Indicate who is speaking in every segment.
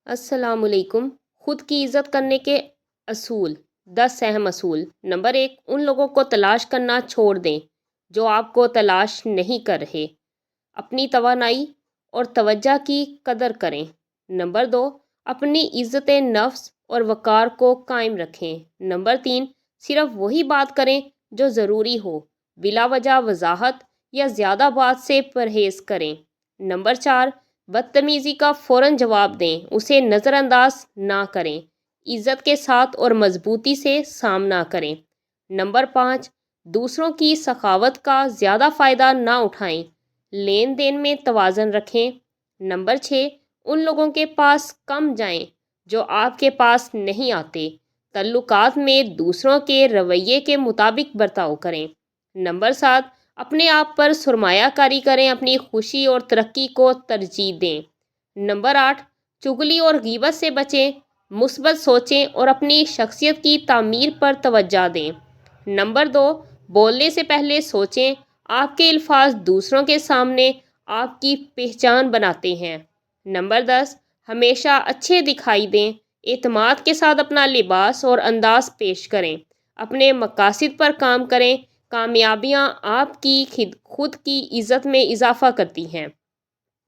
Speaker 1: अस्सलाम वालेकुम। खुद की इज़्ज़त करने के असूल, 10 अहम असूल। नंबर 1, उन लोगों को तलाश करना छोड़ दें जो आपको तलाश नहीं कर रहे। अपनी तवानाई और तवज्जो की कदर करें। नंबर 2, अपनी इज़्ज़त नफ्स और वक़ार को कायम रखें। नंबर 3, सिर्फ़ वही बात करें जो ज़रूरी हो, बिला वजह वज़ाहत या ज़्यादा बात से परहेज़ करें। नंबर 4, बदतमीज़ी का फ़ौरन जवाब दें, उसे नज़रअंदाज ना करें, इज़्ज़त के साथ और मज़बूती से सामना करें। नंबर 5, दूसरों की सखावत का ज़्यादा फ़ायदा ना उठाएं, लेन देन में तवाज़न रखें। नंबर 6, उन लोगों के पास कम जाएं जो आपके पास नहीं आते। तल्लुकात में दूसरों के रवैये के मुताबिक बर्ताव करें। नंबर 7, अपने आप पर सुरमायाकारी करें, अपनी खुशी और तरक्की को तरजीह दें। नंबर 8, चुगली और गीबत से बचें, मुस्बत सोचें और अपनी शख्सियत की तामीर पर तवज्जो दें। नंबर 2, बोलने से पहले सोचें, आपके अल्फाज दूसरों के सामने आपकी पहचान बनाते हैं। नंबर 10, हमेशा अच्छे दिखाई दें, एतमाद के साथ अपना लिबास और अंदाज पेश करें, अपने मकासद पर काम करें। कामयाबियाँ आपकी खुद की इज़्ज़त में इजाफ़ा करती हैं।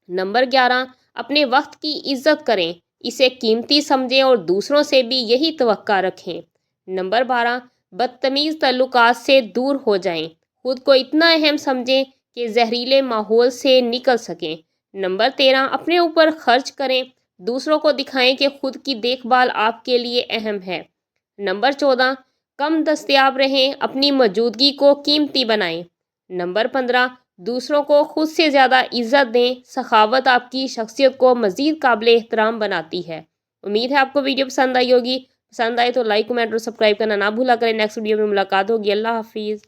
Speaker 1: नंबर 11, अपने वक्त की इज़्ज़त करें, इसे कीमती समझें और दूसरों से भी यही तवक्का रखें। नंबर 12, बदतमीज़ तल्लुकात से दूर हो जाएं, खुद को इतना अहम समझें कि जहरीले माहौल से निकल सकें। नंबर 13, अपने ऊपर खर्च करें, दूसरों को दिखाएं कि खुद की देखभाल आपके लिए अहम है। नंबर 14, कम दस्तयाब रहें, अपनी मौजूदगी को कीमती बनाएं। नंबर 15, दूसरों को खुद से ज़्यादा इज़्ज़त दें, सखावत आपकी शख्सियत को मज़ीद काबिल एहतराम बनाती है। उम्मीद है आपको वीडियो पसंद आई होगी। पसंद आए तो लाइक, कमेंट और सब्सक्राइब करना ना भूला करें। नेक्स्ट वीडियो में मुलाकात होगी। अल्लाह हाफिज़।